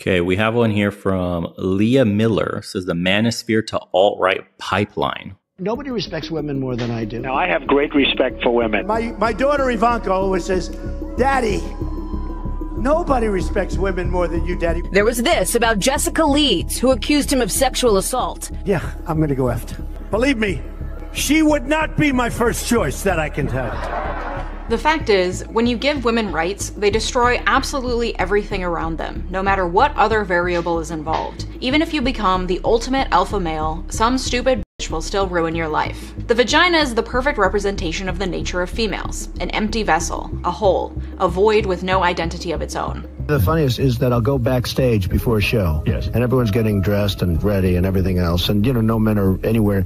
Okay, we have one here from Leah Miller. Says the manosphere to alt-right pipeline. Nobody respects women more than I do. Now, I have great respect for women. My daughter Ivanka always says, Daddy, nobody respects women more than you, Daddy. There was this about Jessica Leeds, who accused him of sexual assault. Yeah, I'm going to go after. Believe me, she would not be my first choice, that I can tell you. The fact is, when you give women rights, they destroy absolutely everything around them, no matter what other variable is involved. Even if you become the ultimate alpha male, some stupid bitch will still ruin your life. The vagina is the perfect representation of the nature of females. An empty vessel, a hole, a void with no identity of its own. The funniest is that I'll go backstage before a show. Yes. And everyone's getting dressed and ready and everything else. And, no men are anywhere.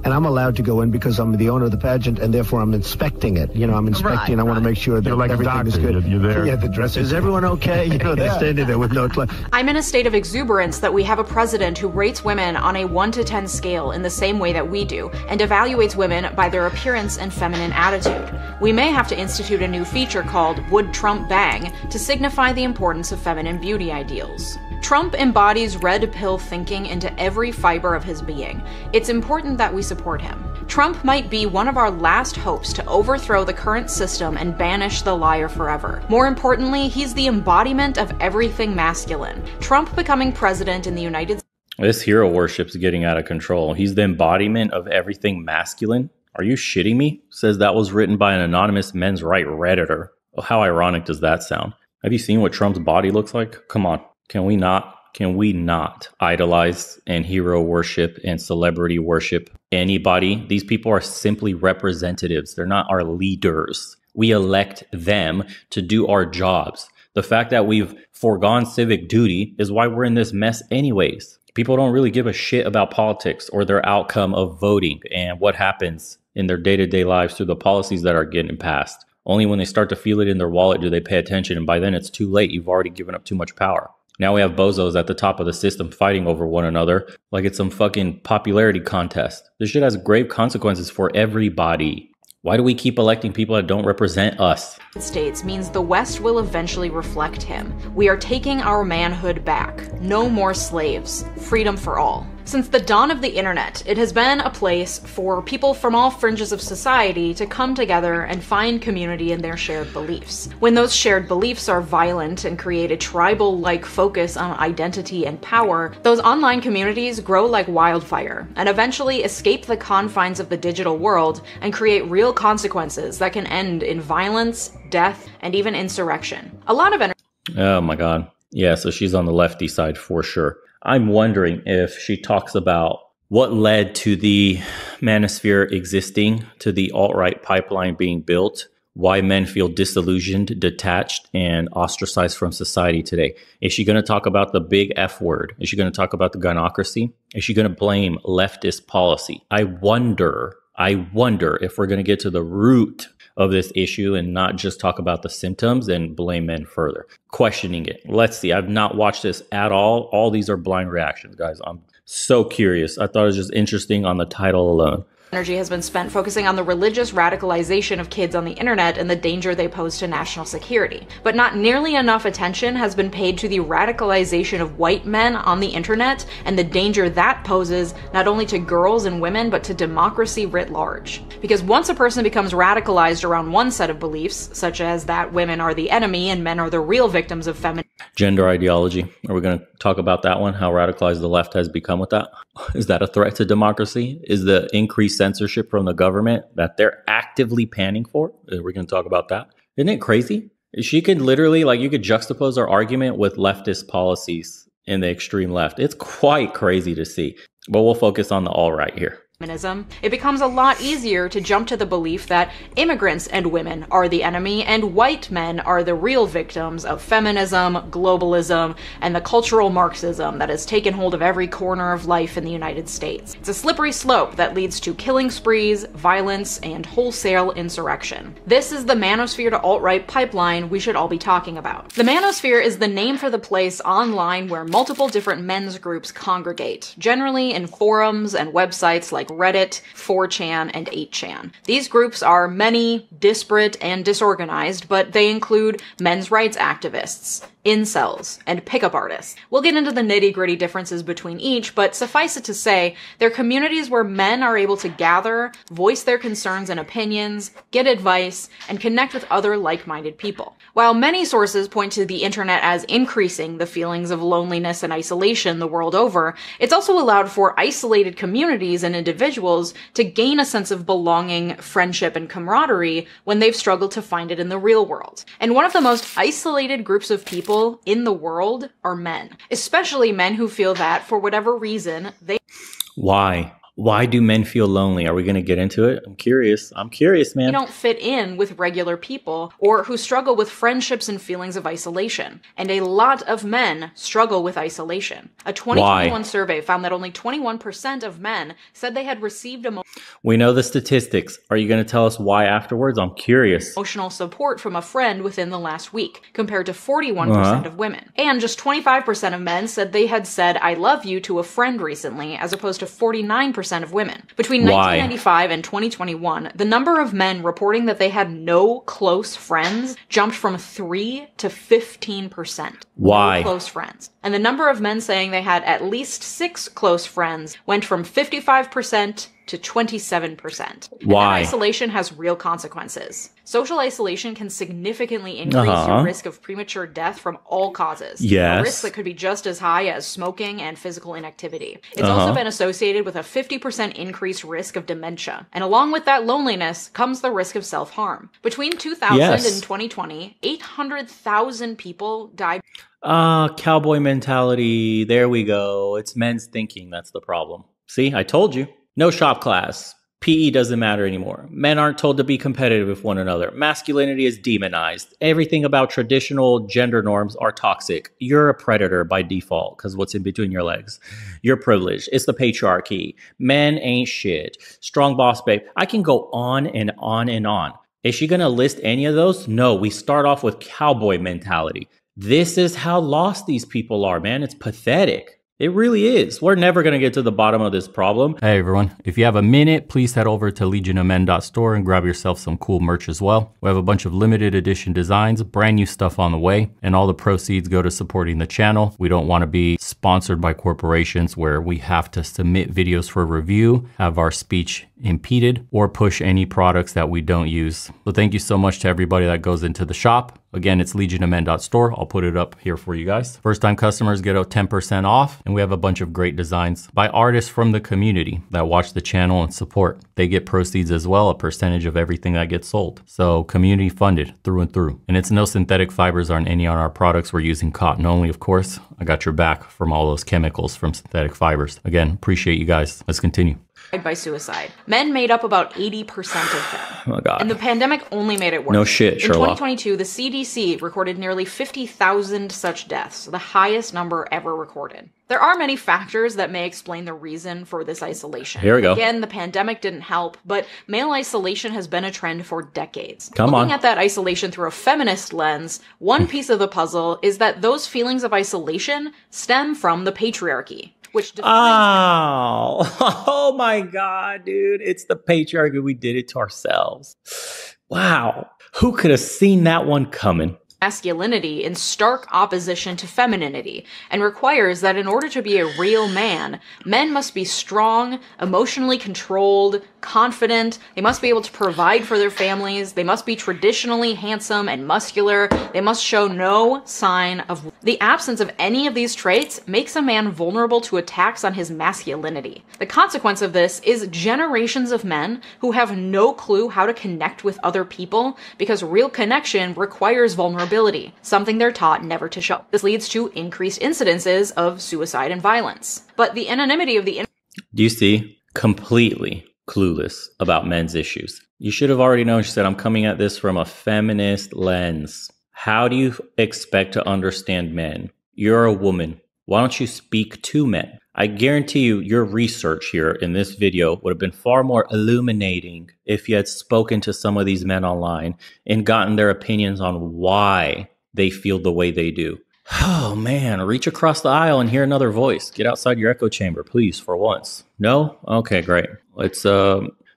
And I'm allowed to go in because I'm the owner of the pageant, and therefore I'm inspecting it. I'm inspecting. Right, I want to make sure that like everything is good. You're there. Yeah, the dress. Is everyone okay? They're standing there with no clothes. I'm in a state of exuberance that we have a president who rates women on a 1 to 10 scale in the same way that we do, and evaluates women by their appearance and feminine attitude. We may have to institute a new feature called Would Trump Bang to signify the importance of feminine beauty ideals. Trump embodies red pill thinking into every fiber of his being. It's important that we support him. Trump might be one of our last hopes to overthrow the current system and banish the liar forever. More importantly, he's the embodiment of everything masculine. Trump becoming president in the United States. This hero worship's getting out of control. He's the embodiment of everything masculine. Are you shitting me? Says that was written by an anonymous men's right Redditor. Well, how ironic does that sound? Have you seen what Trump's body looks like? Come on. Can we not idolize and hero worship and celebrity worship anybody? These people are simply representatives. They're not our leaders. We elect them to do our jobs. The fact that we've foregone civic duty is why we're in this mess anyways. People don't really give a shit about politics or their outcome of voting and what happens in their day-to-day lives through the policies that are getting passed. Only when they start to feel it in their wallet do they pay attention, and by then it's too late. You've already given up too much power. Now we have bozos at the top of the system fighting over one another like it's some fucking popularity contest. This shit has grave consequences for everybody. Why do we keep electing people that don't represent us? States means the West will eventually reflect him. We are taking our manhood back. No more slaves. Freedom for all. Since the dawn of the internet, it has been a place for people from all fringes of society to come together and find community in their shared beliefs. When those shared beliefs are violent and create a tribal-like focus on identity and power, those online communities grow like wildfire and eventually escape the confines of the digital world and create real consequences that can end in violence, death, and even insurrection. A lot of energy. Oh my God. Yeah, so she's on the lefty side for sure. I'm wondering if she talks about what led to the manosphere existing, to the alt-right pipeline being built, why men feel disillusioned, detached, and ostracized from society today. Is she going to talk about the big F word? Is she going to talk about the gynocracy? Is she going to blame leftist policy? I wonder if we're going to get to the root of this issue and not just talk about the symptoms and blame men further. Questioning it. Let's see. I've not watched this at all. All these are blind reactions, guys. I'm so curious. I thought it was just interesting on the title alone. Energy has been spent focusing on the religious radicalization of kids on the internet and the danger they pose to national security. But not nearly enough attention has been paid to the radicalization of white men on the internet and the danger that poses not only to girls and women, but to democracy writ large. Because once a person becomes radicalized around one set of beliefs, such as that women are the enemy and men are the real victims of feminism. Gender ideology. Are we going to talk about that one? How radicalized the left has become with that? Is that a threat to democracy? Is the increased censorship from the government that they're actively panning for? We're going to talk about that. Isn't it crazy? She could literally, you could juxtapose our argument with leftist policies in the extreme left. It's quite crazy to see. But we'll focus on the alt-right here. It becomes a lot easier to jump to the belief that immigrants and women are the enemy and white men are the real victims of feminism, globalism, and the cultural Marxism that has taken hold of every corner of life in the United States. It's a slippery slope that leads to killing sprees, violence, and wholesale insurrection. This is the manosphere to alt-right pipeline we should all be talking about. The manosphere is the name for the place online where multiple different men's groups congregate, generally in forums and websites like Reddit, 4chan, and 8chan. These groups are many, disparate, and disorganized, but they include men's rights activists, incels, and pickup artists. We'll get into the nitty-gritty differences between each, but suffice it to say, they're communities where men are able to gather, voice their concerns and opinions, get advice, and connect with other like-minded people. While many sources point to the internet as increasing the feelings of loneliness and isolation the world over, it's also allowed for isolated communities and individuals to gain a sense of belonging, friendship, and camaraderie when they've struggled to find it in the real world. And one of the most isolated groups of people in the world are men, especially men who feel that, for whatever reason, Why? Why do men feel lonely? Are we going to get into it? I'm curious, man. They don't fit in with regular people, or who struggle with friendships and feelings of isolation. And a lot of men struggle with isolation. A 2021 survey found that only 21% of men said they had received We know the statistics. Are you going to tell us why afterwards? I'm curious. emotional support from a friend within the last week, compared to 41% of women. And just 25% of men said they had said "I love you" to a friend recently, as opposed to 49% of women. Between 1995 and 2021, the number of men reporting that they had no close friends jumped from 3 to 15%. Why? No close friends. And the number of men saying they had at least 6 close friends went from 55% to 27%. Why? And isolation has real consequences. Social isolation can significantly increase your risk of premature death from all causes. Yes. A risk that could be just as high as smoking and physical inactivity. It's also been associated with a 50% increased risk of dementia. And along with that loneliness comes the risk of self-harm. Between 2000 and 2020, 800,000 people died. Cowboy mentality. There we go. It's men's thinking that's the problem. See, I told you. No shop class. PE doesn't matter anymore. Men aren't told to be competitive with one another. Masculinity is demonized. Everything about traditional gender norms are toxic. You're a predator by default because what's in between your legs? You're privileged. It's the patriarchy. Men ain't shit. Strong boss babe. I can go on and on and on. Is she going to list any of those? No, we start off with cowboy mentality. This is how lost these people are, man. It's pathetic. It really is. We're never going to get to the bottom of this problem. Hey, everyone. If you have a minute, please head over to legionofmen.store and grab yourself some cool merch as well. We have a bunch of limited edition designs, brand new stuff on the way, and all the proceeds go to supporting the channel. We don't want to be sponsored by corporations where we have to submit videos for review, have our speech impeded, or push any products that we don't use. So thank you so much to everybody that goes into the shop. Again, it's legionofmen.store. I'll put it up here for you guys. First time customers get a 10% off, and we have a bunch of great designs by artists from the community that watch the channel and support. They get proceeds as well, a percentage of everything that gets sold. So community funded through and through. And it's no synthetic fibers on any on our products. We're using cotton only, of course. I got your back from all those chemicals from synthetic fibers. Again, appreciate you guys. Let's continue. By suicide. Men made up about 80% of them. Oh, God. And the pandemic only made it worse. No shit, Sherlock. In 2022, the CDC recorded nearly 50,000 such deaths, the highest number ever recorded. There are many factors that may explain the reason for this isolation. Here we go. Again, the pandemic didn't help, but male isolation has been a trend for decades. Come on. Looking at that isolation through a feminist lens, one piece of the puzzle is that those feelings of isolation stem from the patriarchy, which defines oh my God, dude. It's the patriarchy. We did it to ourselves. Wow. Who could have seen that one coming? masculinity in stark opposition to femininity, and requires that in order to be a real man, men must be strong, emotionally controlled, confident, they must be able to provide for their families, they must be traditionally handsome and muscular, they must show no sign of... The absence of any of these traits makes a man vulnerable to attacks on his masculinity. The consequence of this is generations of men who have no clue how to connect with other people because real connection requires vulnerability, something they're taught never to show. This leads to increased incidences of suicide and violence. But the anonymity of the... Do you see? Completely clueless about men's issues. You should have already known. She said, I'm coming at this from a feminist lens. How do you expect to understand men? You're a woman. Why don't you speak to men? I guarantee you your research here in this video would have been far more illuminating if you had spoken to some of these men online and gotten their opinions on why they feel the way they do. Oh man, reach across the aisle and hear another voice. Get outside your echo chamber, please, for once. No? Okay, great. Let's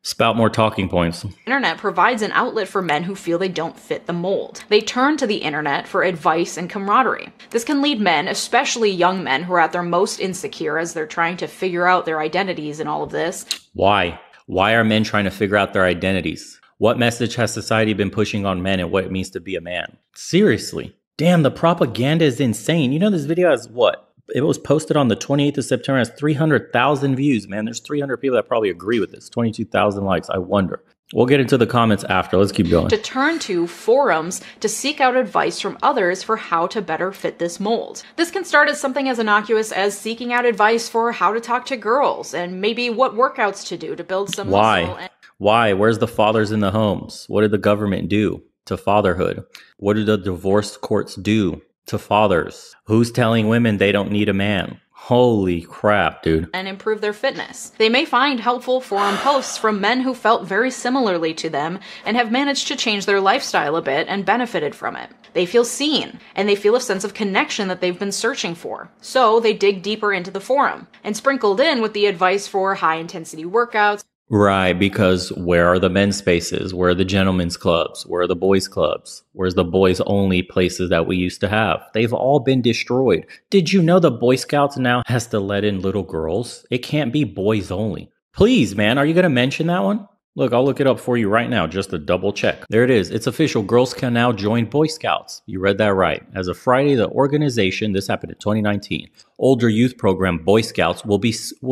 Spout more talking points. Internet provides an outlet for men who feel they don't fit the mold. They turn to the internet for advice and camaraderie. This can lead men, especially young men who are at their most insecure as they're trying to figure out their identities in all of this. Why? Why are men trying to figure out their identities? What message has society been pushing on men and what it means to be a man? Seriously. Damn, the propaganda is insane. You know, this video has what? It was posted on the 28th of September. It has 300,000 views, man. There's 300 people that probably agree with this. 22,000 likes. I wonder. We'll get into the comments after. Let's keep going. To turn to forums to seek out advice from others for how to better fit this mold. This can start as something as innocuous as seeking out advice for how to talk to girls and maybe what workouts to do to build some muscle. Why? Where's the fathers in the homes? What did the government do to fatherhood? What did the divorce courts do to fathers? Who's telling women they don't need a man? Holy crap, dude. And improve their fitness. They may find helpful forum posts from men who felt very similarly to them and have managed to change their lifestyle a bit and benefited from it. They feel seen, and they feel a sense of connection that they've been searching for. So they dig deeper into the forum, and sprinkled in with the advice for high-intensity workouts. Right, because where are the men's spaces? Where are the gentlemen's clubs? Where are the boys' clubs? Where's the boys' only places that we used to have? They've all been destroyed. Did you know the Boy Scouts now has to let in little girls? It can't be boys only. Please, man, are you going to mention that one? Look, I'll look it up for you right now, just to double check. There it is. It's official. Girls can now join Boy Scouts. You read that right. As of Friday, the organization, this happened in 2019, older youth program Boy Scouts will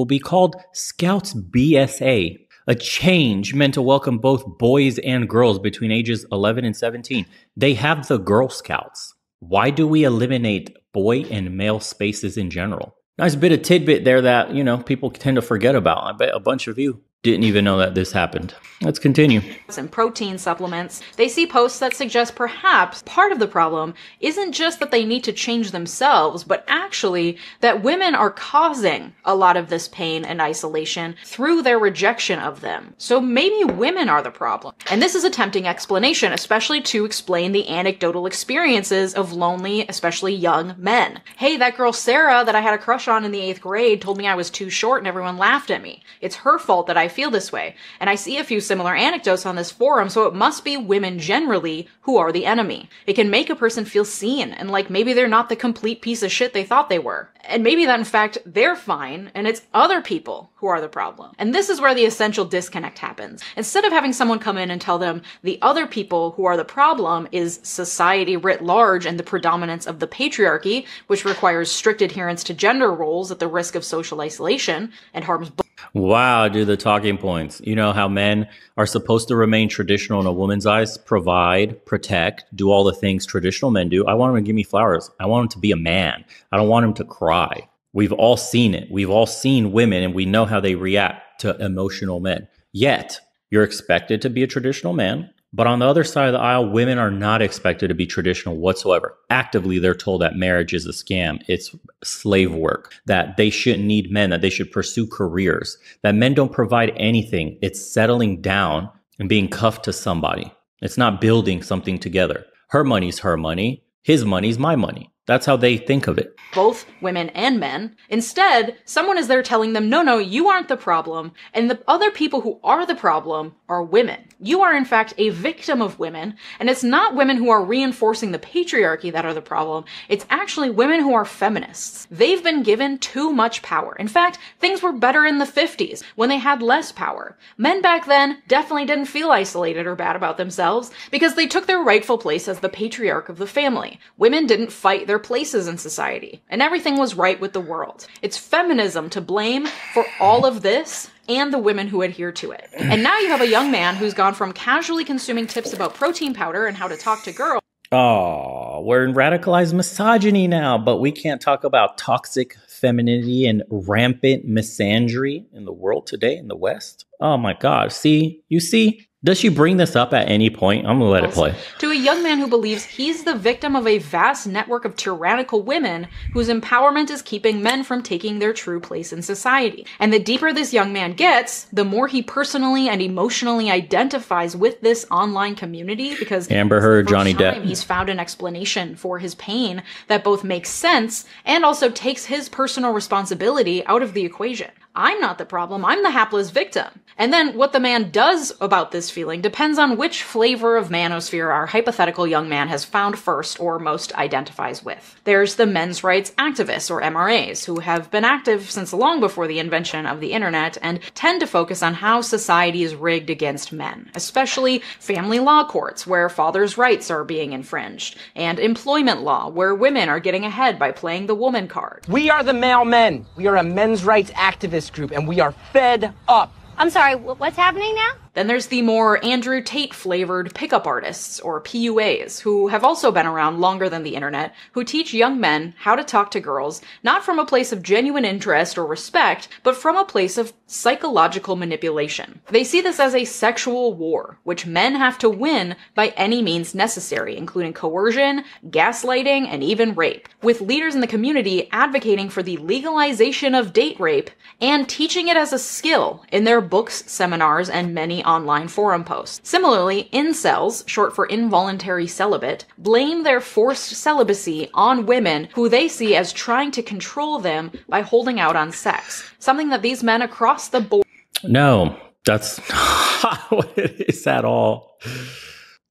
be called Scouts BSA, a change meant to welcome both boys and girls between ages 11 and 17. They have the Girl Scouts. Why do we eliminate boy and male spaces in general? Nice bit of tidbit there that, you know, people tend to forget about. I bet a bunch of you didn't even know that this happened. Let's continue. And protein supplements. They see posts that suggest perhaps part of the problem isn't just that they need to change themselves, but actually that women are causing a lot of this pain and isolation through their rejection of them. So maybe women are the problem. And this is a tempting explanation, especially to explain the anecdotal experiences of lonely, especially young men. Hey, that girl Sarah that I had a crush on in the 8th grade told me I was too short and everyone laughed at me. It's her fault that I feel this way. And I see a few similar anecdotes on this forum, so it must be women generally who are the enemy. It can make a person feel seen and like maybe they're not the complete piece of shit they thought they were. And maybe that in fact they're fine and it's other people who are the problem. And this is where the essential disconnect happens. Instead of having someone come in and tell them the other people who are the problem is society writ large and the predominance of the patriarchy, which requires strict adherence to gender roles at the risk of social isolation and harms. Wow, dude, the talking points. You know how men are supposed to remain traditional in a woman's eyes, provide, protect, do all the things traditional men do. I want him to give me flowers. I want him to be a man. I don't want him to cry. We've all seen it. We've all seen women and we know how they react to emotional men. Yet, you're expected to be a traditional man. But on the other side of the aisle, women are not expected to be traditional whatsoever. Actively, they're told that marriage is a scam. It's slave work, that they shouldn't need men, that they should pursue careers, that men don't provide anything. It's settling down and being cuffed to somebody. It's not building something together. Her money's her money. His money's my money. That's how they think of it. Both women and men. Instead, someone is there telling them, no, you aren't the problem. And the other people who are the problem are women. You are, in fact, a victim of women. And it's not women who are reinforcing the patriarchy that are the problem. It's actually women who are feminists. They've been given too much power. In fact, things were better in the 50s when they had less power. Men back then definitely didn't feel isolated or bad about themselves because they took their rightful place as the patriarch of the family. Women didn't fight their places in society, and everything was right with the world. It's feminism to blame for all of this and the women who adhere to it. And now you have a young man who's gone from casually consuming tips about protein powder and how to talk to girls. Oh, we're in radicalized misogyny now, but we can't talk about toxic femininity and rampant misandry in the world today in the West. Oh my God. See, you see? Does she bring this up at any point? I'm going to let it play. To a young man who believes he's the victim of a vast network of tyrannical women whose empowerment is keeping men from taking their true place in society. And the deeper this young man gets, the more he personally and emotionally identifies with this online community because Amber Heard, Johnny Depp. He's found an explanation for his pain that both makes sense and also takes his personal responsibility out of the equation. I'm not the problem, I'm the hapless victim. And then what the man does about this feeling depends on which flavor of manosphere our hypothetical young man has found first or most identifies with. There's the men's rights activists, or MRAs, who have been active since long before the invention of the internet and tend to focus on how society is rigged against men, especially family law courts, where fathers' rights are being infringed, and employment law, where women are getting ahead by playing the woman card. We are the male men. We are a men's rights activist group, and we are fed up. I'm sorry, what's happening now? Then there's the more Andrew Tate-flavored pickup artists, or PUAs, who have also been around longer than the internet, who teach young men how to talk to girls, not from a place of genuine interest or respect, but from a place of psychological manipulation. They see this as a sexual war, which men have to win by any means necessary, including coercion, gaslighting, and even rape, with leaders in the community advocating for the legalization of date rape and teaching it as a skill in their books, seminars, and many online forum posts. Similarly, incels, short for involuntary celibate, blame their forced celibacy on women who they see as trying to control them by holding out on sex, something that these men across the board— No, that's not what it is at all.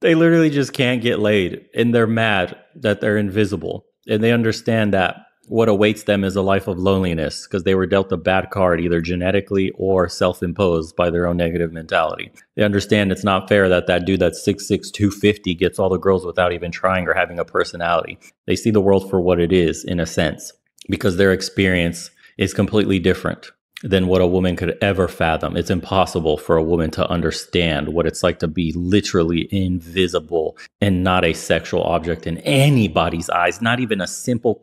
They literally just can't get laid, and they're mad that they're invisible, and they understand that what awaits them is a life of loneliness because they were dealt a bad card, either genetically or self-imposed by their own negative mentality. They understand it's not fair that that dude that's 6'6", 250 gets all the girls without even trying or having a personality. They see the world for what it is, in a sense, because their experience is completely different than what a woman could ever fathom. It's impossible for a woman to understand what it's like to be literally invisible and not a sexual object in anybody's eyes, not even a simple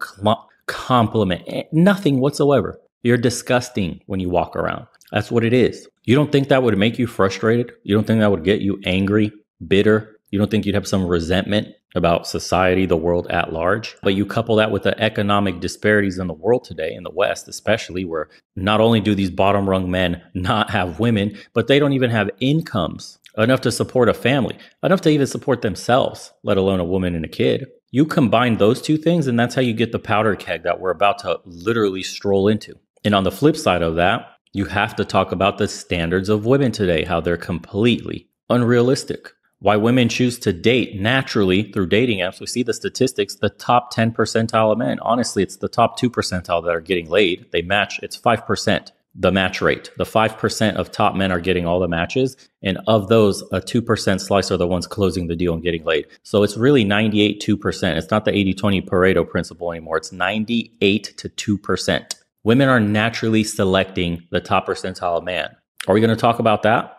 compliment, nothing whatsoever. You're disgusting when you walk around. That's what it is. You don't think that would make you frustrated? You don't think that would get you angry, bitter? You don't think you'd have some resentment about society, the world at large? But you couple that with the economic disparities in the world today, in the West especially, where not only do these bottom rung men not have women, but they don't even have incomes enough to support a family, enough to even support themselves, let alone a woman and a kid. You combine those two things, and that's how you get the powder keg that we're about to literally stroll into. And on the flip side of that, you have to talk about the standards of women today, how they're completely unrealistic. Why women choose to date naturally through dating apps. We see the statistics, the top 10 percentile of men. Honestly, it's the top 2 percentile that are getting laid. They match. It's 5%. The match rate. The 5% of top men are getting all the matches. And of those, a 2% slice are the ones closing the deal and getting laid. So it's really 98, 2%. It's not the 80-20 Pareto principle anymore. It's 98 to 2%. Women are naturally selecting the top percentile man. Are we going to talk about that?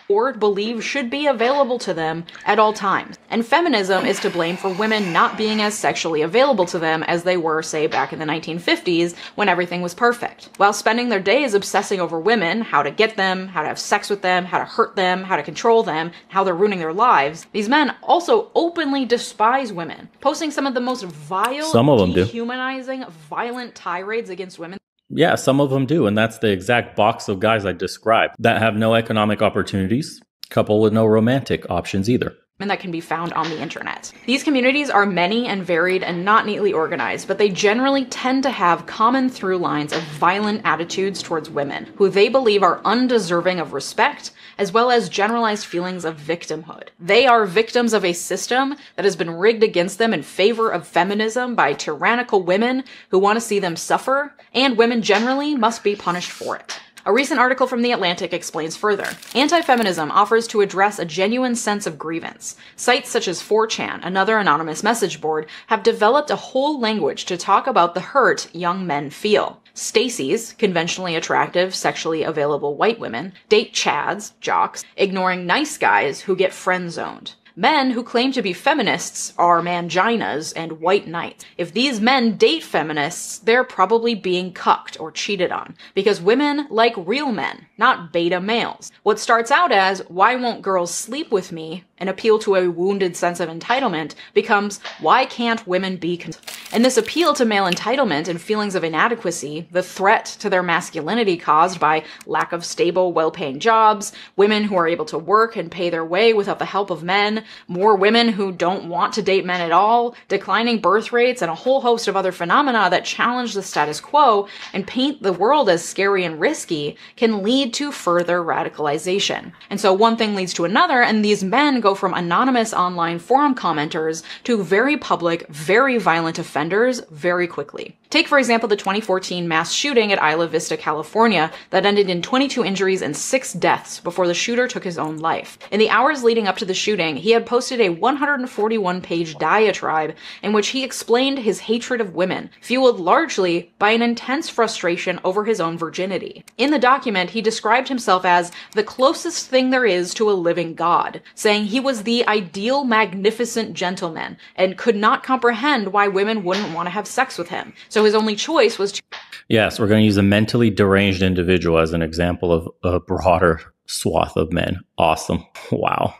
Or believe should be available to them at all times. And feminism is to blame for women not being as sexually available to them as they were, say, back in the 1950s when everything was perfect. While spending their days obsessing over women, how to get them, how to have sex with them, how to hurt them, how to control them, how they're ruining their lives, these men also openly despise women, posting some of the most vile, dehumanizing, violent tirades against women. Yeah, some of them do. And that's the exact box of guys I described that have no economic opportunities, coupled with no romantic options either. And that can be found on the internet. These communities are many and varied and not neatly organized, but they generally tend to have common through lines of violent attitudes towards women, who they believe are undeserving of respect, as well as generalized feelings of victimhood. They are victims of a system that has been rigged against them in favor of feminism by tyrannical women who want to see them suffer, and women generally must be punished for it. A recent article from The Atlantic explains further. Anti-feminism offers to address a genuine sense of grievance. Sites such as 4chan, another anonymous message board, have developed a whole language to talk about the hurt young men feel. Stacy's, conventionally attractive, sexually available white women, date Chads, jocks, ignoring nice guys who get friend-zoned. Men who claim to be feminists are manginas and white knights. If these men date feminists, they're probably being cucked or cheated on, because women like real men, not beta males. What starts out as, why won't girls sleep with me, An appeal to a wounded sense of entitlement becomes, why can't women be and this appeal to male entitlement and feelings of inadequacy, the threat to their masculinity caused by lack of stable, well-paying jobs, women who are able to work and pay their way without the help of men, more women who don't want to date men at all, declining birth rates, and a whole host of other phenomena that challenge the status quo and paint the world as scary and risky, can lead to further radicalization. And so one thing leads to another, and these men go from anonymous online forum commenters to very public, very violent offenders very quickly. Take, for example, the 2014 mass shooting at Isla Vista, California, that ended in 22 injuries and 6 deaths before the shooter took his own life. In the hours leading up to the shooting, he had posted a 141-page diatribe in which he explained his hatred of women, fueled largely by an intense frustration over his own virginity. In the document, he described himself as the closest thing there is to a living god, saying he was the ideal, magnificent gentleman and could not comprehend why women wouldn't want to have sex with him. So his only choice was to... Yes, we're going to use a mentally deranged individual as an example of a broader swath of men. Awesome. Wow.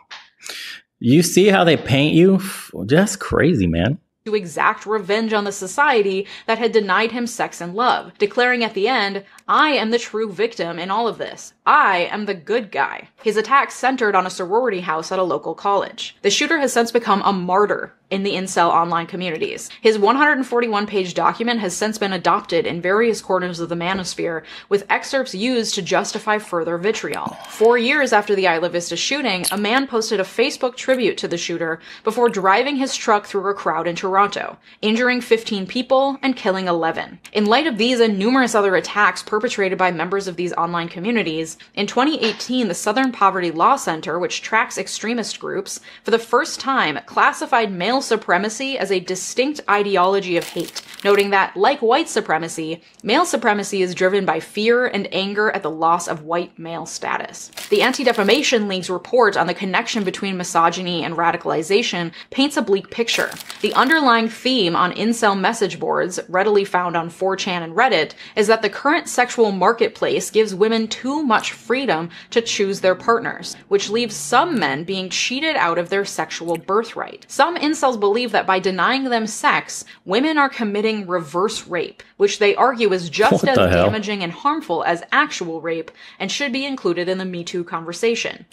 You see how they paint you? Just crazy, man. To exact revenge on the society that had denied him sex and love, declaring at the end, I am the true victim in all of this. I am the good guy. His attacks centered on a sorority house at a local college. The shooter has since become a martyr in the incel online communities. His 141-page document has since been adopted in various corners of the manosphere, with excerpts used to justify further vitriol. 4 years after the Isla Vista shooting, a man posted a Facebook tribute to the shooter before driving his truck through a crowd in Toronto, injuring 15 people and killing 11. In light of these and numerous other attacks perpetrated by members of these online communities, in 2018, the Southern Poverty Law Center, which tracks extremist groups, for the first time classified male supremacy as a distinct ideology of hate, noting that, like white supremacy, male supremacy is driven by fear and anger at the loss of white male status. The Anti-Defamation League's report on the connection between misogyny and radicalization paints a bleak picture. The underlying theme on incel message boards, readily found on 4chan and Reddit, is that the current sexual marketplace gives women too much freedom to choose their partners, which leaves some men being cheated out of their sexual birthright. Some incels believe that by denying them sex, women are committing reverse rape, which they argue is just as damaging and harmful as actual rape and should be included in the Me Too conversation.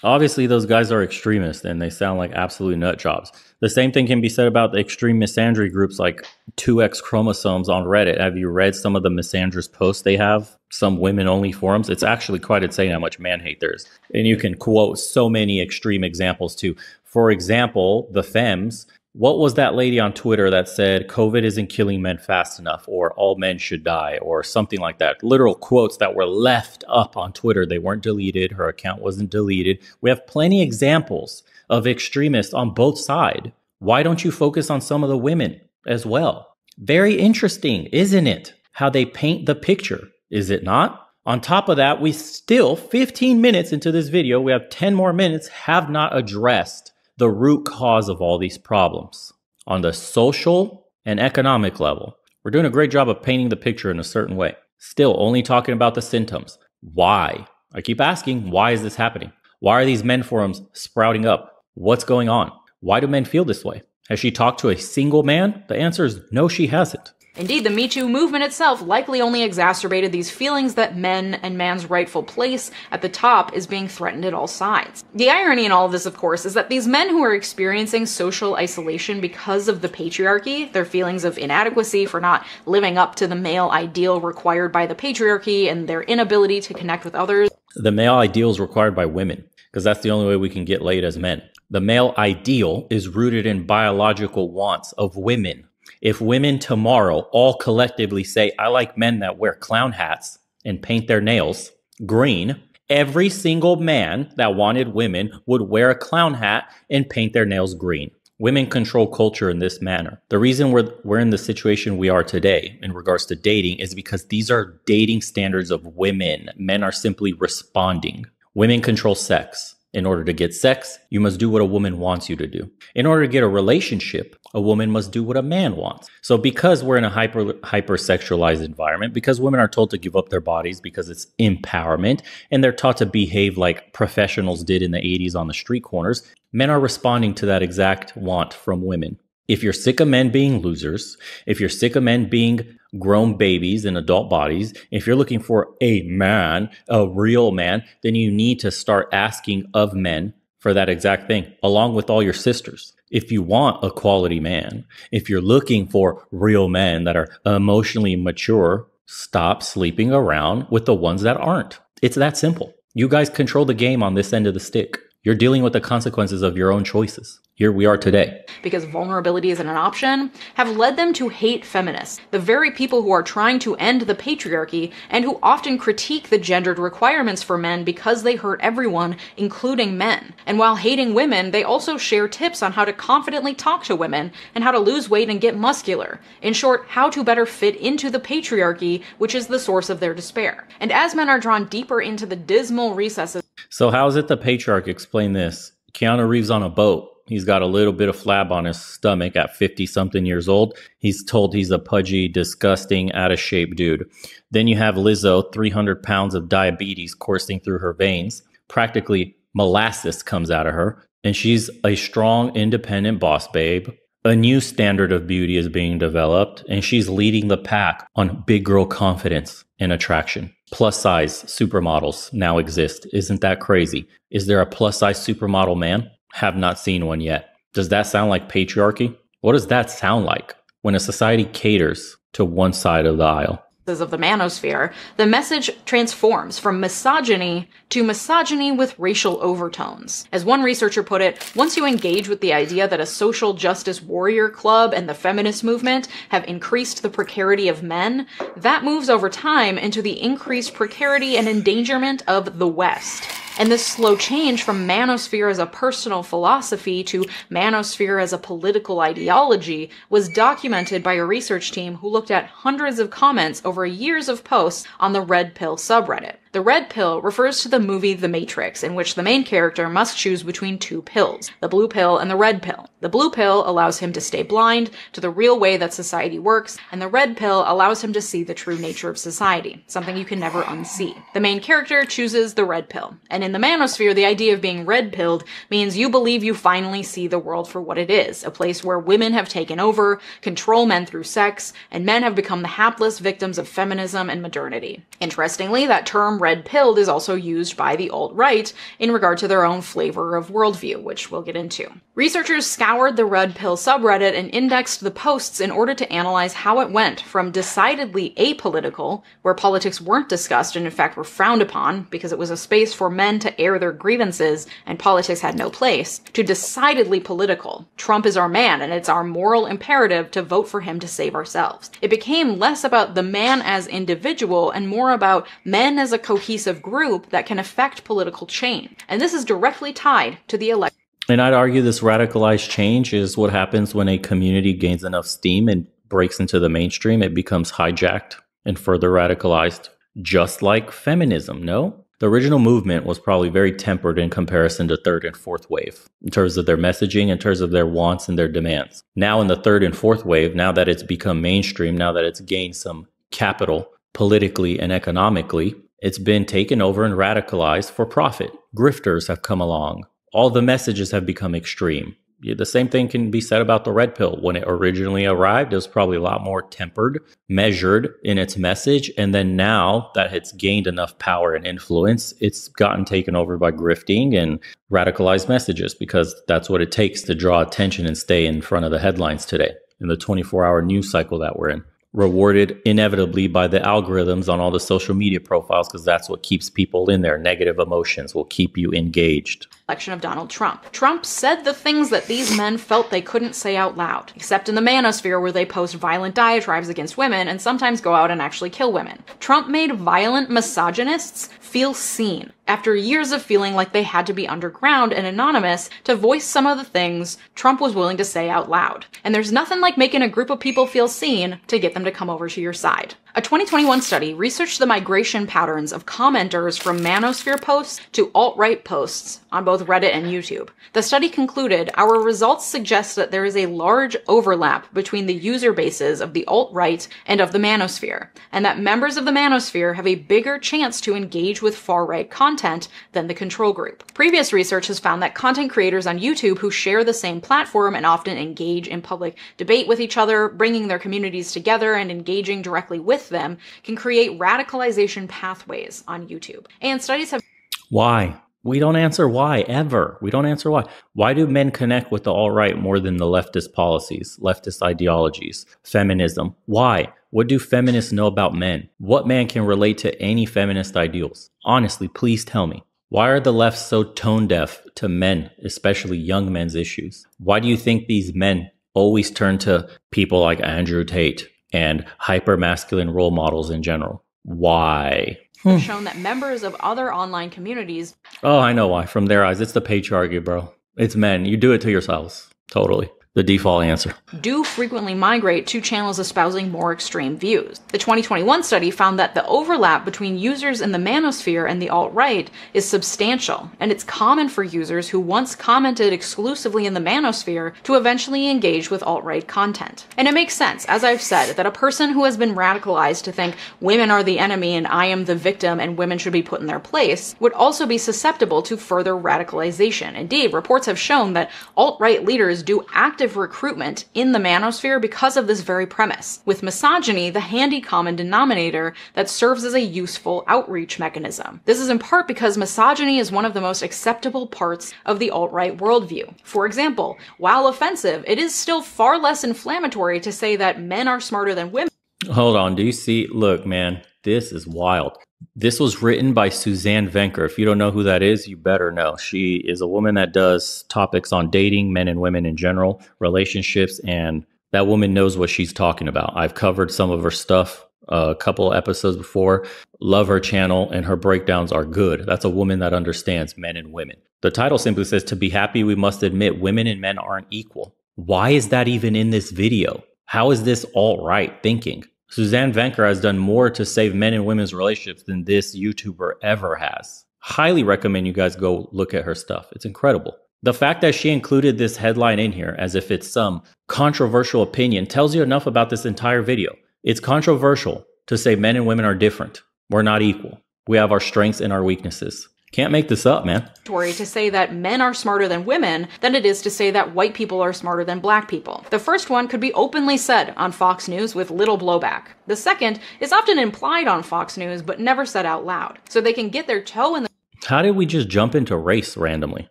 Obviously, those guys are extremists and they sound like absolute nut jobs. The same thing can be said about the extreme misandry groups like 2X Chromosomes on Reddit. Have you read some of the misandrous posts they have? Some women-only forums? It's actually quite insane how much man-hate there is. And you can quote so many extreme examples too. For example, the Fems. What was that lady on Twitter that said COVID isn't killing men fast enough, or all men should die, or something like that? Literal quotes that were left up on Twitter. They weren't deleted. Her account wasn't deleted. We have plenty of examples of extremists on both sides. Why don't you focus on some of the women as well? Very interesting, isn't it? How they paint the picture, is it not? On top of that, we still, 15 minutes into this video, we have 10 more minutes, have not addressed the root cause of all these problems on the social and economic level. We're doing a great job of painting the picture in a certain way. Still only talking about the symptoms. Why? I keep asking, why is this happening? Why are these men forums sprouting up? What's going on? Why do men feel this way? Has she talked to a single man? The answer is no, she hasn't. Indeed, the Me Too movement itself likely only exacerbated these feelings that men and man's rightful place at the top is being threatened at all sides. The irony in all of this, of course, is that these men who are experiencing social isolation because of the patriarchy, their feelings of inadequacy for not living up to the male ideal required by the patriarchy, and their inability to connect with others. The male ideal is required by women, because that's the only way we can get laid as men. The male ideal is rooted in biological wants of women. If women tomorrow all collectively say, I like men that wear clown hats and paint their nails green, every single man that wanted women would wear a clown hat and paint their nails green. Women control culture in this manner. The reason we're in the situation we are today in regards to dating is because these are dating standards of women. Men are simply responding. Women control sex. In order to get sex, you must do what a woman wants you to do. In order to get a relationship, a woman must do what a man wants. So because we're in a hyper-sexualized environment, because women are told to give up their bodies because it's empowerment, and they're taught to behave like professionals did in the 80s on the street corners, Men are responding to that exact want from women. If you're sick of men being losers, if you're sick of men being grown babies in adult bodies, if you're looking for a man, a real man, then you need to start asking of men for that exact thing, along with all your sisters. If you want a quality man, if you're looking for real men that are emotionally mature, stop sleeping around with the ones that aren't. It's that simple. You guys control the game on this end of the stick. You're dealing with the consequences of your own choices. Here we are today. Because vulnerability isn't an option, have led them to hate feminists, the very people who are trying to end the patriarchy and who often critique the gendered requirements for men because they hurt everyone, including men. And while hating women, they also share tips on how to confidently talk to women and how to lose weight and get muscular. In short, how to better fit into the patriarchy, which is the source of their despair. And as men are drawn deeper into the dismal recesses. So how is it the patriarch? Explain this. Keanu Reeves on a boat. He's got a little bit of flab on his stomach at 50-something years old. He's told he's a pudgy, disgusting, out-of-shape dude. Then you have Lizzo, 300 pounds of diabetes coursing through her veins. Practically molasses comes out of her. And she's a strong, independent boss babe. A new standard of beauty is being developed. And she's leading the pack on big girl confidence and attraction. Plus-size supermodels now exist. Isn't that crazy? Is there a plus-size supermodel man? Have not seen one yet. Does that sound like patriarchy? What does that sound like when a society caters to one side of the aisle? Of the manosphere, the message transforms from misogyny to misogyny with racial overtones. As one researcher put it, once you engage with the idea that a social justice warrior club and the feminist movement have increased the precarity of men, that moves over time into the increased precarity and endangerment of the West. And this slow change from manosphere as a personal philosophy to manosphere as a political ideology was documented by a research team who looked at hundreds of comments over years of posts on the Red Pill subreddit. The red pill refers to the movie The Matrix, in which the main character must choose between two pills, the blue pill and the red pill. The blue pill allows him to stay blind to the real way that society works, and the red pill allows him to see the true nature of society, something you can never unsee. The main character chooses the red pill, and in the manosphere, the idea of being red-pilled means you believe you finally see the world for what it is, a place where women have taken over, control men through sex, and men have become the hapless victims of feminism and modernity. Interestingly, that term red-pilled is also used by the alt-right in regard to their own flavor of worldview, which we'll get into. Researchers scoured the red pill subreddit and indexed the posts in order to analyze how it went from decidedly apolitical, where politics weren't discussed and in fact were frowned upon because it was a space for men to air their grievances and politics had no place, to decidedly political. Trump is our man and it's our moral imperative to vote for him to save ourselves. It became less about the man as individual and more about men as a cohesive group that can affect political change. And this is directly tied to the election. And I'd argue this radicalized change is what happens when a community gains enough steam and breaks into the mainstream. It becomes hijacked and further radicalized, just like feminism, no? The original movement was probably very tempered in comparison to third and fourth wave, in terms of their messaging, in terms of their wants and their demands. Now in the third and fourth wave, now that it's become mainstream, now that it's gained some capital politically and economically, it's been taken over and radicalized for profit. Grifters have come along. All the messages have become extreme. The same thing can be said about the red pill. When it originally arrived, it was probably a lot more tempered, measured in its message. And then now that it's gained enough power and influence, it's gotten taken over by grifting and radicalized messages, because that's what it takes to draw attention and stay in front of the headlines today in the 24-hour news cycle that we're in. Rewarded inevitably by the algorithms on all the social media profiles, because that's what keeps people in there. Negative emotions will keep you engaged. Election of Donald Trump. Trump said the things that these men felt they couldn't say out loud, except in the manosphere where they post violent diatribes against women and sometimes go out and actually kill women. Trump made violent misogynists feel seen, after years of feeling like they had to be underground and anonymous to voice some of the things Trump was willing to say out loud. And there's nothing like making a group of people feel seen to get them to come over to your side. A 2021 study researched the migration patterns of commenters from manosphere posts to alt-right posts on both Reddit and YouTube. The study concluded, our results suggest that there is a large overlap between the user bases of the alt-right and of the manosphere, and that members of the manosphere have a bigger chance to engage with far-right content than the control group. Previous research has found that content creators on YouTube who share the same platform and often engage in public debate with each other, bringing their communities together and engaging directly with them, can create radicalization pathways on YouTube. And studies have... Why? We don't answer why, ever. We don't answer why. Why do men connect with the alt-right more than the leftist policies, leftist ideologies, feminism? Why? What do feminists know about men? What man can relate to any feminist ideals? Honestly, please tell me. Why are the left so tone deaf to men, especially young men's issues? Why do you think these men always turn to people like Andrew Tate and hyper-masculine role models in general? Why? Have shown that members of other online communities... Oh, I know why. From their eyes, it's the patriarchy, bro. It's men. You do it to yourselves. Totally. The default answer. Do frequently migrate to channels espousing more extreme views. The 2021 study found that the overlap between users in the manosphere and the alt-right is substantial, and it's common for users who once commented exclusively in the manosphere to eventually engage with alt-right content. And it makes sense, as I've said, that a person who has been radicalized to think women are the enemy and I am the victim and women should be put in their place would also be susceptible to further radicalization. Indeed, reports have shown that alt-right leaders do active recruitment in the manosphere because of this very premise, with misogyny the handy common denominator that serves as a useful outreach mechanism. This is in part because misogyny is one of the most acceptable parts of the alt-right worldview. For example, while offensive, it is still far less inflammatory to say that men are smarter than women. Hold on. Do you see? Look, man, this is wild. This was written by Suzanne Venker. If you don't know who that is, you better know. She is a woman that does topics on dating, men and women in general, relationships, and that woman knows what she's talking about. I've covered some of her stuff a couple episodes before. Love her channel, and her breakdowns are good. That's a woman that understands men and women. The title simply says, to be happy, we must admit women and men aren't equal. Why is that even in this video? How is this alt-right thinking? Suzanne Venker has done more to save men and women's relationships than this YouTuber ever has. Highly recommend you guys go look at her stuff. It's incredible. The fact that she included this headline in here as if it's some controversial opinion tells you enough about this entire video. It's controversial to say men and women are different. We're not equal. We have our strengths and our weaknesses. Can't make this up, man. To say that men are smarter than women than it is to say that white people are smarter than black people. The first one could be openly said on Fox News with little blowback. The second is often implied on Fox News but never said out loud, so they can get their toe in the... How did we just jump into race randomly?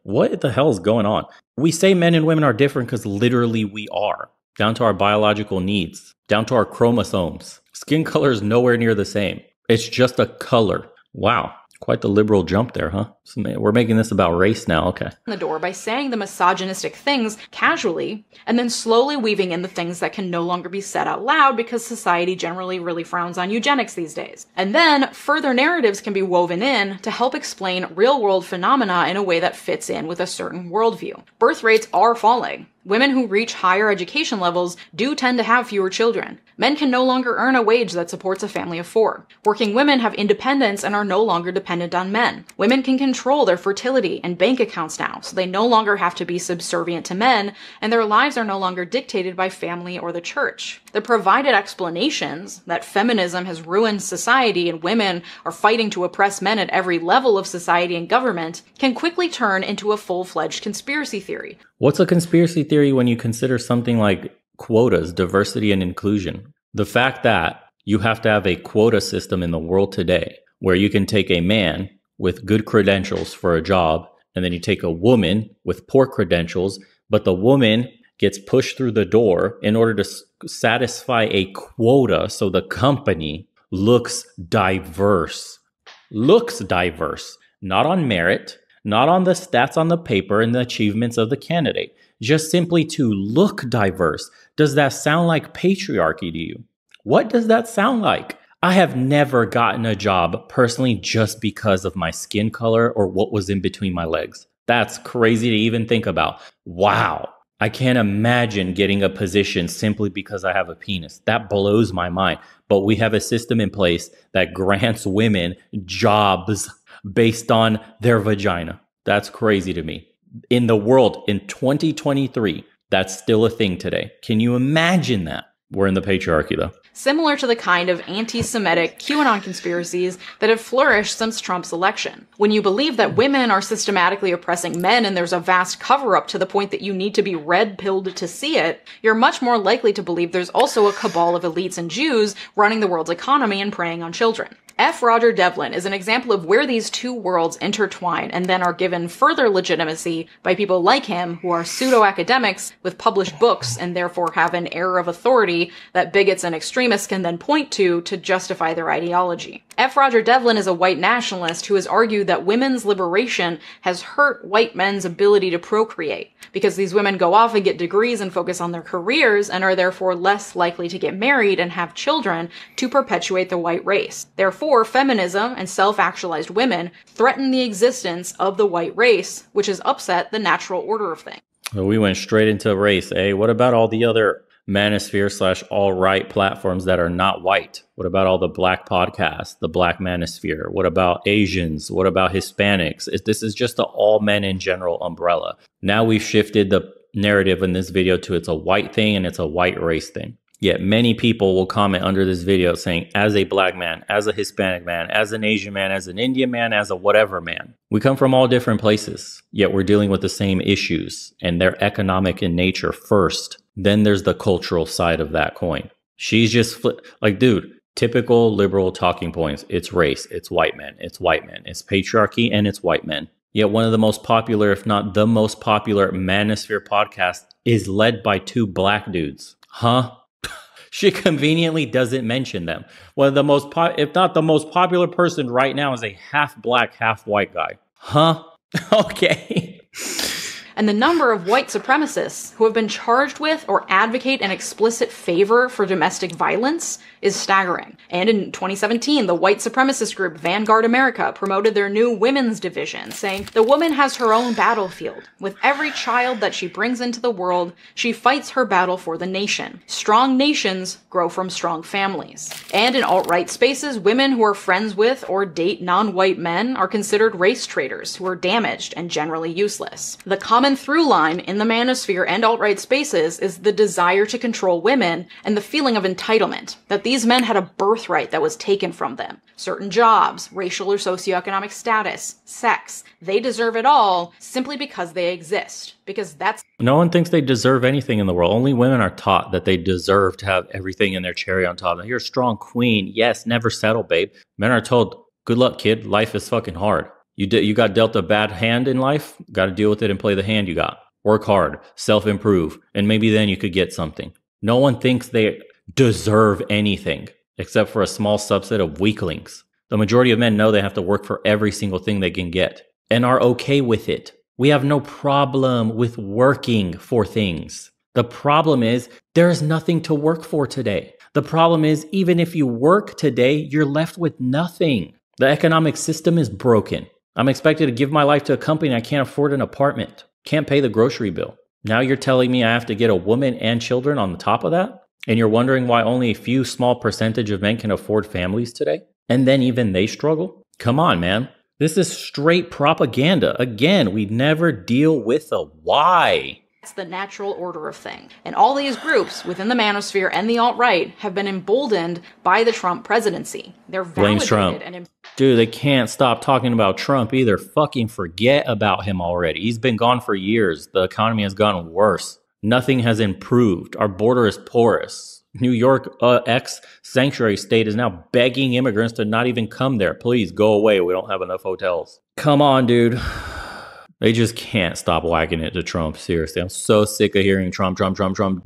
What the hell is going on? We say men and women are different because literally we are. Down to our biological needs, down to our chromosomes. Skin color is nowhere near the same. It's just a color. Wow. Quite the liberal jump there, huh? So we're making this about race now, okay. The door by saying the misogynistic things casually, and then slowly weaving in the things that can no longer be said out loud because society generally really frowns on eugenics these days. And then further narratives can be woven in to help explain real-world phenomena in a way that fits in with a certain worldview. Birth rates are falling. Women who reach higher education levels do tend to have fewer children. Men can no longer earn a wage that supports a family of 4. Working women have independence and are no longer dependent on men. Women can control their fertility and bank accounts now, so they no longer have to be subservient to men, and their lives are no longer dictated by family or the church. The provided explanations that feminism has ruined society and women are fighting to oppress men at every level of society and government can quickly turn into a full-fledged conspiracy theory. What's a conspiracy theory when you consider something like quotas, diversity and inclusion? The fact that you have to have a quota system in the world today where you can take a man with good credentials for a job and then you take a woman with poor credentials, but the woman gets pushed through the door in order to satisfy a quota so the company looks diverse. Looks diverse, not on merit, not on the stats on the paper and the achievements of the candidate, just simply to look diverse. Does that sound like patriarchy to you? What does that sound like? I have never gotten a job personally just because of my skin color or what was in between my legs. That's crazy to even think about. Wow. I can't imagine getting a position simply because I have a penis. That blows my mind. But we have a system in place that grants women jobs based on their vagina. That's crazy to me. In the world, in 2023, that's still a thing today. Can you imagine that? We're in the patriarchy, though. Similar to the kind of anti-Semitic QAnon conspiracies that have flourished since Trump's election. When you believe that women are systematically oppressing men and there's a vast cover-up to the point that you need to be red-pilled to see it, you're much more likely to believe there's also a cabal of elites and Jews running the world's economy and preying on children. F. Roger Devlin is an example of where these two worlds intertwine and then are given further legitimacy by people like him who are pseudo-academics with published books and therefore have an air of authority that bigots and extremists can then point to justify their ideology. F. Roger Devlin is a white nationalist who has argued that women's liberation has hurt white men's ability to procreate because these women go off and get degrees and focus on their careers and are therefore less likely to get married and have children to perpetuate the white race. Therefore, feminism and self-actualized women threaten the existence of the white race, which has upset the natural order of things. Well, we went straight into race, eh? What about all the other manosphere / alt-right platforms that are not white? What about all the black podcasts, the black manosphere? What about Asians? What about Hispanics? This is just the all men in general umbrella. Now we've shifted the narrative in this video to it's a white thing and it's a white race thing. Yet many people will comment under this video saying, as a black man, as a Hispanic man, as an Asian man, as an Indian man, as a whatever man. We come from all different places, yet we're dealing with the same issues, and they're economic in nature first. Then there's the cultural side of that coin. She's just like, dude, typical liberal talking points. It's race, it's white men, it's patriarchy, and it's white men. Yet one of the most popular, if not the most popular manosphere podcast is led by two black dudes. Huh? She conveniently doesn't mention them. One of the most, if not the most popular person right now is a half black, half white guy. Huh? Okay. And the number of white supremacists who have been charged with or advocate an explicit favor for domestic violence is staggering. And in 2017, the white supremacist group Vanguard America promoted their new women's division, saying, "The woman has her own battlefield. With every child that she brings into the world, she fights her battle for the nation. Strong nations grow from strong families." And in alt-right spaces, women who are friends with or date non-white men are considered race traitors who are damaged and generally useless. The common through line in the manosphere and alt-right spaces is the desire to control women and the feeling of entitlement, that these men had a birthright that was taken from them. Certain jobs, racial or socioeconomic status, sex, they deserve it all simply because they exist. Because that's... No one thinks they deserve anything in the world. Only women are taught that they deserve to have everything in their cherry on top. Now, you're a strong queen. Yes, never settle, babe. Men are told, good luck, kid. Life is fucking hard. You got dealt a bad hand in life. Got to deal with it and play the hand you got. Work hard, self-improve, and maybe then you could get something. No one thinks they deserve anything except for a small subset of weaklings. The majority of men know they have to work for every single thing they can get and are okay with it. We have no problem with working for things. The problem is there's nothing to work for today. The problem is even if you work today, you're left with nothing. The economic system is broken. I'm expected to give my life to a company. I can't afford an apartment. Can't pay the grocery bill. Now you're telling me I have to get a woman and children on the top of that? And you're wondering why only a few small percentage of men can afford families today? And then even they struggle? Come on, man. This is straight propaganda. Again, we never deal with a why. It's the natural order of things. And all these groups within the manosphere and the alt-right have been emboldened by the Trump presidency. They're Blames validated Trump. and... Dude, they can't stop talking about Trump either. Fucking forget about him already. He's been gone for years. The economy has gotten worse. Nothing has improved. Our border is porous. New York, ex-sanctuary state, is now begging immigrants to not even come there. Please go away. We don't have enough hotels. Come on, dude. They just can't stop wagging it to Trump. Seriously, I'm so sick of hearing Trump.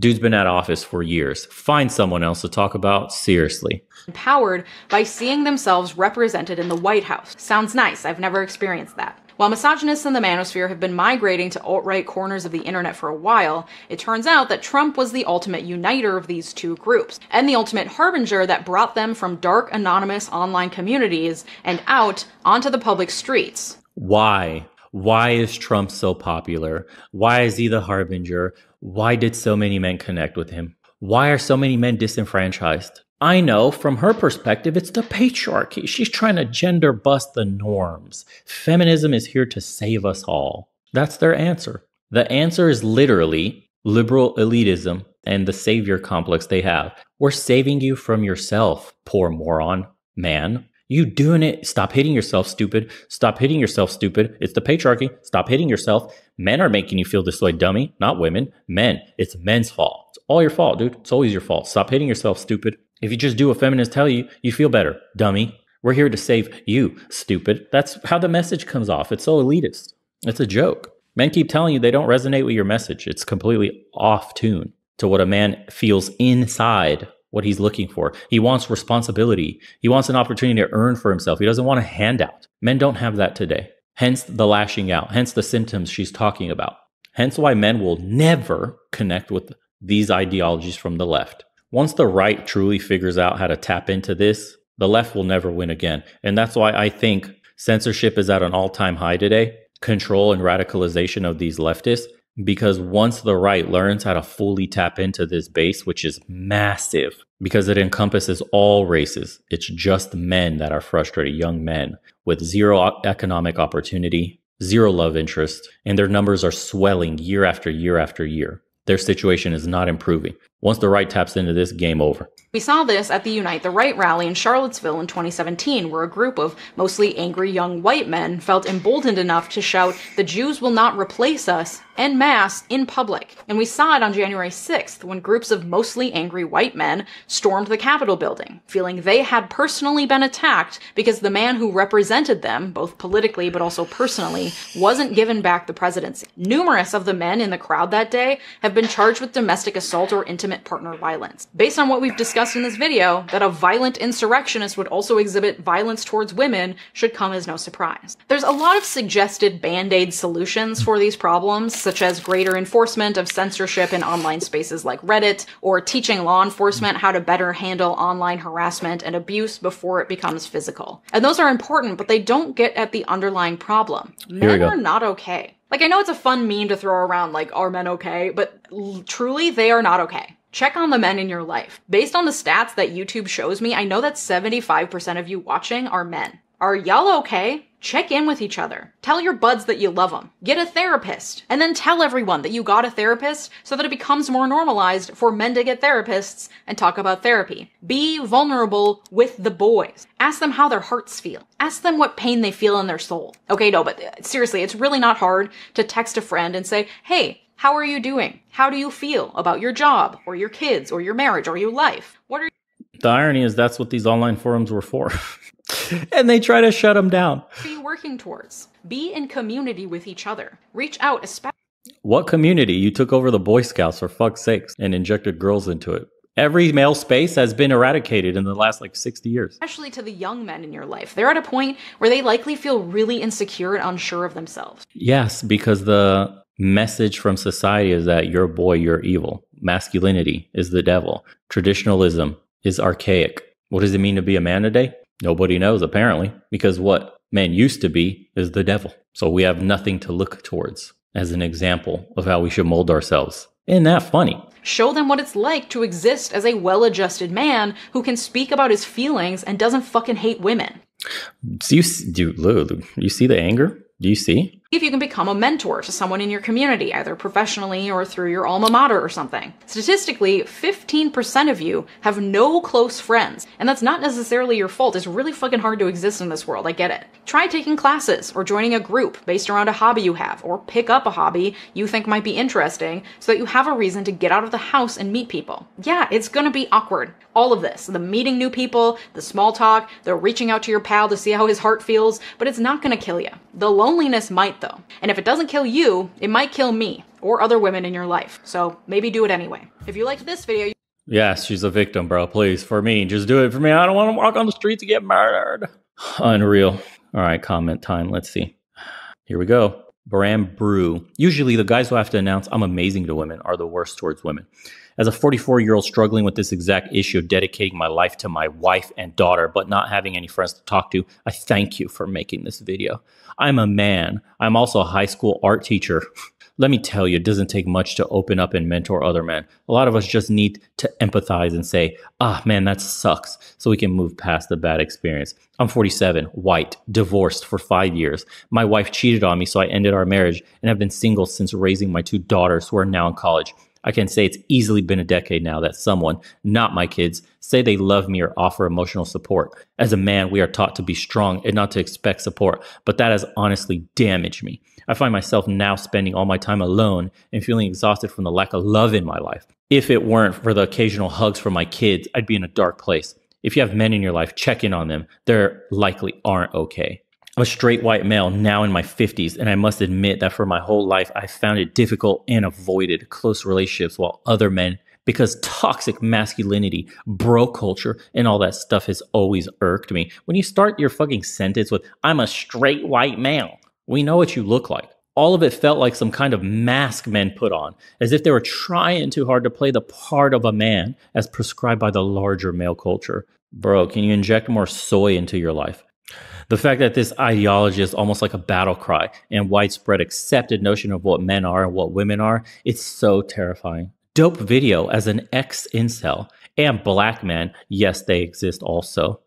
Dude's been out of office for years. Find someone else to talk about. Seriously. Empowered by seeing themselves represented in the White House. Sounds nice. I've never experienced that. While misogynists in the manosphere have been migrating to alt-right corners of the internet for a while, it turns out that Trump was the ultimate uniter of these two groups, and the ultimate harbinger that brought them from dark, anonymous online communities and out onto the public streets. Why? Why is Trump so popular? Why is he the harbinger? Why did so many men connect with him? Why are so many men disenfranchised? I know from her perspective, it's the patriarchy. She's trying to gender bust the norms. Feminism is here to save us all. That's their answer. The answer is literally liberal elitism and the savior complex they have. We're saving you from yourself, poor moron, man. You doing it. Stop hitting yourself, stupid. Stop hitting yourself, stupid. It's the patriarchy. Stop hitting yourself. Men are making you feel this way, dummy. Not women. Men. It's men's fault. It's all your fault, dude. It's always your fault. Stop hitting yourself, stupid. If you just do what feminists tell you, you feel better, dummy. We're here to save you, stupid. That's how the message comes off. It's so elitist. It's a joke. Men keep telling you they don't resonate with your message. It's completely off tune to what a man feels inside, what he's looking for. He wants responsibility. He wants an opportunity to earn for himself. He doesn't want a handout. Men don't have that today. Hence the lashing out. Hence the symptoms she's talking about. Hence why men will never connect with these ideologies from the left. Once the right truly figures out how to tap into this, the left will never win again. And that's why I think censorship is at an all-time high today. Control and radicalization of these leftists. Because once the right learns how to fully tap into this base, which is massive, because it encompasses all races, it's just men that are frustrated, young men with zero economic opportunity, zero love interest, and their numbers are swelling year after year after year. Their situation is not improving. Once the right taps into this, game over. We saw this at the Unite the Right rally in Charlottesville in 2017, where a group of mostly angry young white men felt emboldened enough to shout, "The Jews will not replace us," en masse in public. And we saw it on January 6th, when groups of mostly angry white men stormed the Capitol building, feeling they had personally been attacked because the man who represented them, both politically but also personally, wasn't given back the presidency. Numerous of the men in the crowd that day have been charged with domestic assault or intimate partner violence. Based on what we've discussed in this video, that a violent insurrectionist would also exhibit violence towards women should come as no surprise. There's a lot of suggested band-aid solutions for these problems, such as greater enforcement of censorship in online spaces like Reddit, or teaching law enforcement how to better handle online harassment and abuse before it becomes physical. And those are important, but they don't get at the underlying problem. Men are not okay. Like, I know it's a fun meme to throw around, like, are men okay? But truly, they are not okay. Check on the men in your life. Based on the stats that YouTube shows me, I know that 75% of you watching are men. Are y'all okay? Check in with each other. Tell your buds that you love them. Get a therapist. And then tell everyone that you got a therapist so that it becomes more normalized for men to get therapists and talk about therapy. Be vulnerable with the boys. Ask them how their hearts feel. Ask them what pain they feel in their soul. Okay, no, but seriously, it's really not hard to text a friend and say, "Hey, how are you doing? How do you feel about your job or your kids or your marriage or your life? What are you..." The irony is that's what these online forums were for. And they try to shut them down. What are you working towards? Be in community with each other. Reach out, especially... What community? You took over the Boy Scouts, for fuck's sakes, and injected girls into it. Every male space has been eradicated in the last 60 years. Especially to the young men in your life. They're at a point where they likely feel really insecure and unsure of themselves. Yes, because the message from society is that you're a boy, you're evil. Masculinity is the devil. Traditionalism is archaic. What does it mean to be a man today? Nobody knows, apparently, because what men used to be is the devil. So we have nothing to look towards as an example of how we should mold ourselves. Isn't that funny? Show them what it's like to exist as a well-adjusted man who can speak about his feelings and doesn't fucking hate women. Do you see the anger? Do you see? If you can become a mentor to someone in your community, either professionally or through your alma mater or something. Statistically, 15% of you have no close friends, and that's not necessarily your fault. It's really fucking hard to exist in this world, I get it. Try taking classes or joining a group based around a hobby you have, or pick up a hobby you think might be interesting so that you have a reason to get out of the house and meet people. Yeah, it's gonna be awkward. All of this, the meeting new people, the small talk, the reaching out to your pal to see how his heart feels, but it's not gonna kill you. The loneliness might though. And if it doesn't kill you, it might kill me or other women in your life. So maybe do it anyway. If you liked this video... Yes, she's a victim, bro. Please, for me, just do it for me. I don't want to walk on the streets and get murdered. Unreal. All right, comment time. Let's see. Here we go. Bram Brew. Usually the guys who have to announce I'm amazing to women are the worst towards women. As a 44-year-old struggling with this exact issue of dedicating my life to my wife and daughter, but not having any friends to talk to, I thank you for making this video. I'm a man. I'm also a high school art teacher. Let me tell you, it doesn't take much to open up and mentor other men. A lot of us just need to empathize and say, man, that sucks, so we can move past the bad experience. I'm 47, white, divorced for 5 years. My wife cheated on me, so I ended our marriage and have been single since raising my 2 daughters who are now in college. I can say it's easily been a decade now that someone, not my kids, say they love me or offer emotional support. As a man, we are taught to be strong and not to expect support, but that has honestly damaged me. I find myself now spending all my time alone and feeling exhausted from the lack of love in my life. If it weren't for the occasional hugs from my kids, I'd be in a dark place. If you have men in your life, check in on them. They likely aren't okay. I'm a straight white male now in my 50s, and I must admit that for my whole life, I found it difficult and avoided close relationships while other men, because toxic masculinity, bro culture, and all that stuff has always irked me. When you start your fucking sentence with, I'm a straight white male, we know what you look like. All of it felt like some kind of mask men put on, as if they were trying too hard to play the part of a man as prescribed by the larger male culture. Bro, can you inject more soy into your life? The fact that this ideology is almost like a battle cry and widespread accepted notion of what men are and what women are, it's so terrifying. Dope video as an ex-incel and black man, yes, they exist also.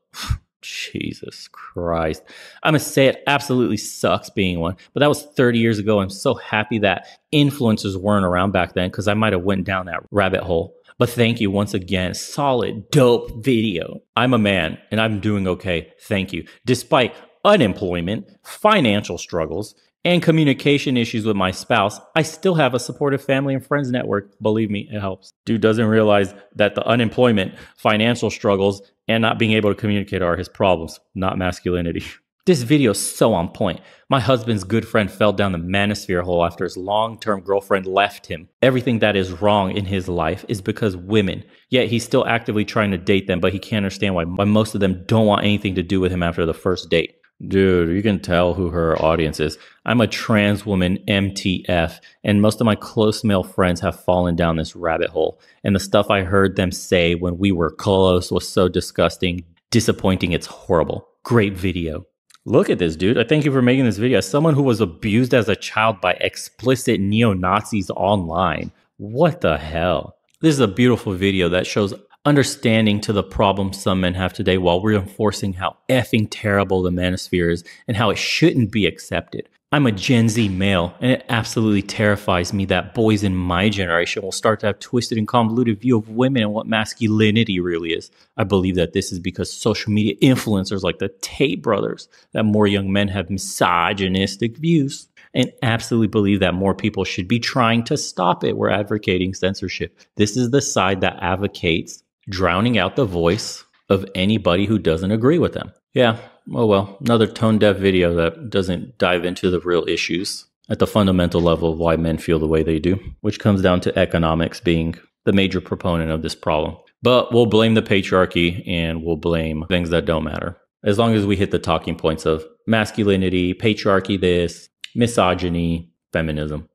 Jesus Christ. I'm going to say it absolutely sucks being one, but that was 30 years ago. I'm so happy that influencers weren't around back then because I might have went down that rabbit hole. But thank you once again. Solid, dope video. I'm a man and I'm doing okay. Thank you. Despite unemployment, financial struggles, and communication issues with my spouse, I still have a supportive family and friends network. Believe me, it helps. Dude doesn't realize that the unemployment, financial struggles, and not being able to communicate are his problems, not masculinity. This video is so on point. My husband's good friend fell down the manosphere hole after his long-term girlfriend left him. Everything that is wrong in his life is because women. Yet he's still actively trying to date them, but he can't understand why most of them don't want anything to do with him after the first date. Dude, you can tell who her audience is. I'm a trans woman MTF, and most of my close male friends have fallen down this rabbit hole. And the stuff I heard them say when we were close was so disgusting, disappointing, it's horrible. Great video. Look at this, dude. I thank you for making this video. As someone who was abused as a child by explicit neo-Nazis online, what the hell? This is a beautiful video that shows understanding to the problems some men have today while reinforcing how effing terrible the manosphere is and how it shouldn't be accepted. I'm a Gen Z male, and it absolutely terrifies me that boys in my generation will start to have twisted and convoluted view of women and what masculinity really is. I believe that this is because social media influencers like the Tate brothers, that more young men have misogynistic views, and absolutely believe that more people should be trying to stop it. We're advocating censorship. This is the side that advocates drowning out the voice of anybody who doesn't agree with them. Yeah, oh well, another tone-deaf video that doesn't dive into the real issues at the fundamental level of why men feel the way they do, which comes down to economics being the major proponent of this problem. But we'll blame the patriarchy and we'll blame things that don't matter. As long as we hit the talking points of masculinity, patriarchy this, misogyny, feminism.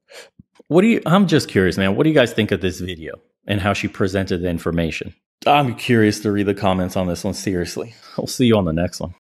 I'm just curious, man, what do you guys think of this video and how she presented the information? I'm curious to read the comments on this one, seriously. I'll see you on the next one.